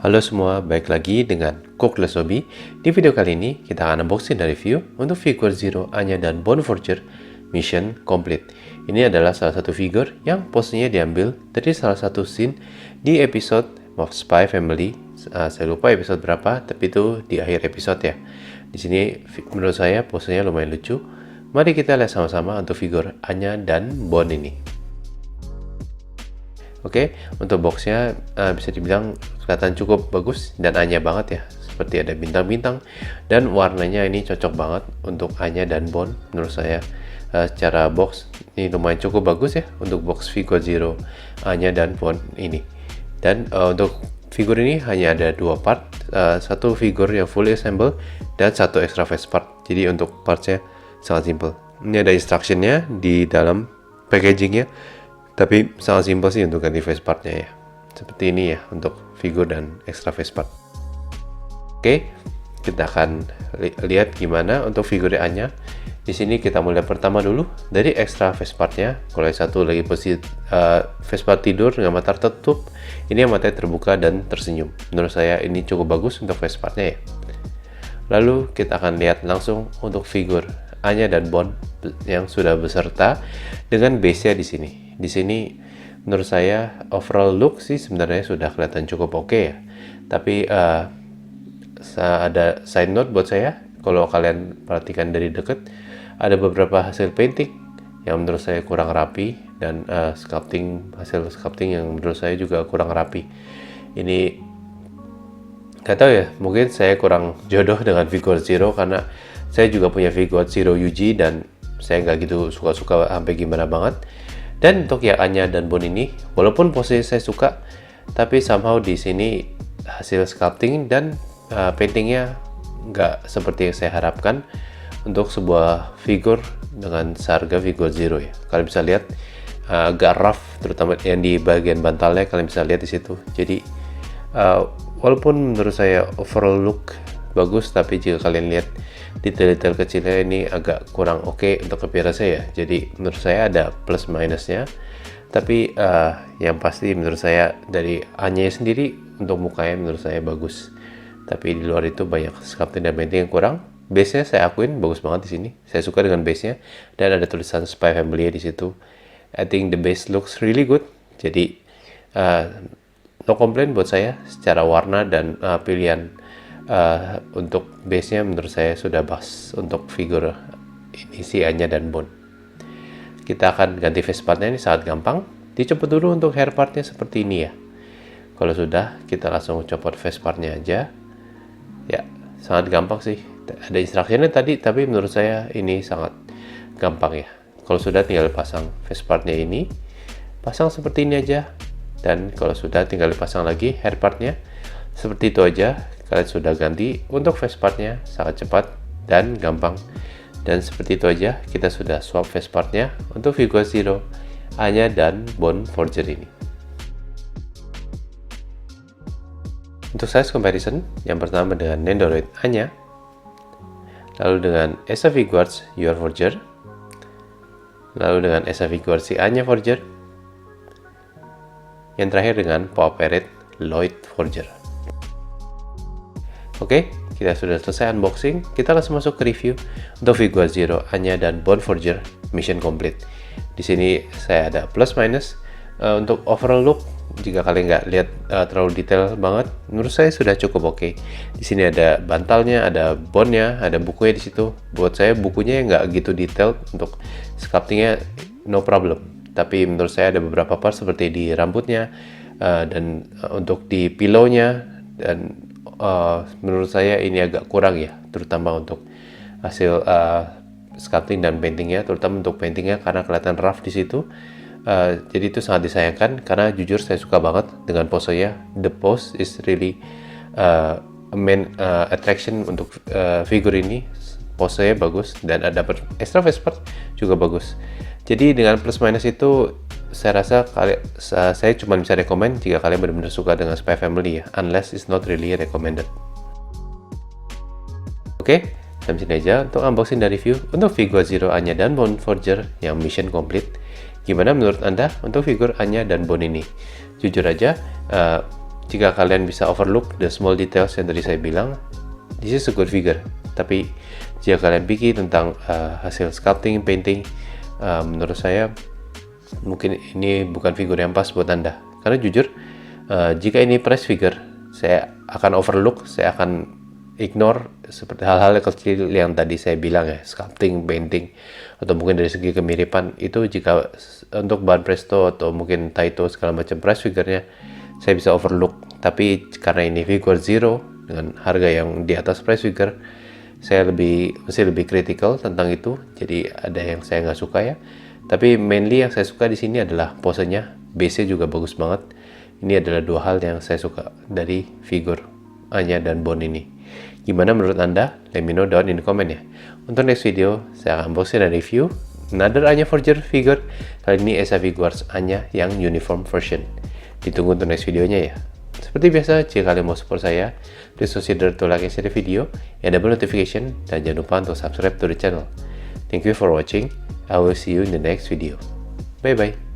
Halo semua, balik lagi dengan Cookless Hobby. Di video kali ini kita akan unboxing dan review untuk figur Zero, Anya, dan Bone Forger Mission Complete. Ini adalah salah satu figur yang posenya diambil dari salah satu scene di episode of Spy Family. Saya lupa episode berapa, tapi itu di akhir episode ya. Di sini menurut saya posenya lumayan lucu. Mari kita lihat sama-sama untuk figur Anya dan Bone ini. Oke, untuk boxnya bisa dibilang kelihatan cukup bagus dan Anya banget ya. Seperti ada bintang-bintang dan warnanya ini cocok banget untuk Anya dan Bone menurut saya. Secara box ini lumayan cukup bagus ya untuk box figur Zero, Anya dan Bone ini. Dan untuk figur ini hanya ada dua part, satu figur yang fully assemble dan satu extra face part. Jadi untuk partsnya sangat simple. Ini ada instructionnya di dalam packagingnya. Tapi sangat simpel sih untuk ganti face partnya ya. Seperti ini ya untuk figur dan extra face part. Oke, kita akan lihat gimana untuk figur Anya. Di sini kita mulai pertama dulu dari extra face partnya. Kalau yang satu lagi posisi face part tidur dengan mata tertutup, ini yang matanya terbuka dan tersenyum. Menurut saya ini cukup bagus untuk face partnya ya. Lalu kita akan lihat langsung untuk figur Anya dan Bone yang sudah beserta dengan base-nya di sini. Di sini menurut saya overall look sih sebenarnya sudah kelihatan cukup oke ya. Tapi ada side note buat saya, kalau kalian perhatikan dari dekat, ada beberapa hasil painting yang menurut saya kurang rapi dan hasil sculpting yang menurut saya juga kurang rapi. Ini gak tahu ya, mungkin saya kurang jodoh dengan figur Zero karena saya juga punya figur Zero Yuji dan saya nggak gitu suka-suka sampai gimana banget. Dan untuk yang Anya dan Bone ini, walaupun posisi saya suka, tapi somehow di sini hasil sculpting dan paintingnya nggak seperti yang saya harapkan untuk sebuah figur dengan seharga figur Zero ya. Kalian bisa lihat agak rough, terutama yang di bagian bantalnya kalian bisa lihat di situ. Jadi walaupun menurut saya overall look bagus, tapi jika kalian lihat detail-detail kecilnya ini agak kurang oke untuk appearance saya. Jadi menurut saya ada plus minusnya. Tapi yang pasti menurut saya dari Anya sendiri untuk mukanya menurut saya bagus. Tapi di luar itu banyak sculpting dan painting yang kurang. Base-nya saya akuin bagus banget di sini. Saya suka dengan base-nya dan ada tulisan Spy Family di situ. I think the base looks really good. Jadi no complaint buat saya secara warna dan pilihan. Untuk base-nya menurut saya sudah pas untuk figur ini si Anya dan Bone. Kita akan ganti face partnya, ini sangat gampang. Dicopot dulu untuk hair partnya seperti ini ya. Kalau sudah, kita langsung copot face partnya aja. Ya, sangat gampang sih. Ada instruksinya tadi, tapi menurut saya ini sangat gampang ya. Kalau sudah, tinggal pasang face partnya ini. Pasang seperti ini aja. Dan kalau sudah, tinggal dipasang lagi hair partnya. Seperti itu aja. Kalian sudah ganti untuk face partnya, sangat cepat dan gampang. Dan seperti itu aja, kita sudah swap face partnya untuk figur Zero, Anya, dan Bone Forger ini. Untuk size comparison, yang pertama dengan Nendoroid Anya, lalu dengan Esa Figuarts Your Forger, lalu dengan Esa Figuarts si Anya Forger, yang terakhir dengan Pop Parrot Lloyd Forger. Oke, kita sudah selesai unboxing. Kita langsung masuk ke review untuk figur Zero, Anya, dan Bone Forger Mission Complete. Di sini saya ada plus minus untuk overall look. Jika kalian nggak lihat terlalu detail banget, menurut saya sudah cukup oke. Di sini ada bantalnya, ada bone-nya, ada bukunya di situ. Buat saya bukunya nggak gitu detail, untuk sculptingnya no problem. Tapi menurut saya ada beberapa part seperti di rambutnya dan untuk di pillow-nya, dan menurut saya ini agak kurang ya, terutama untuk hasil sculpting dan paintingnya, terutama untuk paintingnya karena kelihatan rough di situ. Jadi itu sangat disayangkan karena jujur saya suka banget dengan posenya. The pose is really main attraction untuk figur ini. Posenya bagus dan ada extra face part juga bagus. Jadi dengan plus minus itu saya rasa saya cuma bisa rekomend jika kalian benar-benar suka dengan Spy Family ya, unless it's not really recommended. Oke, sampai sini aja untuk unboxing dan review untuk figur Zero, Anya, dan Bone Forger yang mission complete. Gimana menurut Anda untuk figur Anya dan Bone ini? Jujur aja, jika kalian bisa overlook the small details yang tadi saya bilang, this is a good figure. Tapi jika kalian pikir tentang hasil sculpting, painting, menurut saya mungkin ini bukan figur yang pas buat Anda. Karena jujur, jika ini press figure, saya akan overlook, saya akan ignore seperti hal-hal kecil yang tadi saya bilang ya, sculpting, painting, atau mungkin dari segi kemiripan. Itu jika untuk bahan presto atau mungkin taito segala macam press figurnya, saya bisa overlook. Tapi karena ini figure zero dengan harga yang di atas press figure, saya masih lebih kritikal tentang itu. Jadi ada yang saya nggak suka ya. Tapi mainly yang saya suka di sini adalah posenya, base-nya juga bagus banget. Ini adalah dua hal yang saya suka dari figur Anya dan Bon ini. Gimana menurut Anda? Let me know down in the comment ya. Untuk next video, saya akan unboxing dan review another Anya Forger figure. Kali ini Esa Figuarts Anya yang uniform version. Ditunggu untuk next videonya ya. Seperti biasa, jika kalian mau support saya, please consider to like and share the video, enable notification, dan jangan lupa untuk subscribe to the channel. Thank you for watching. I will see you in the next video. Bye bye.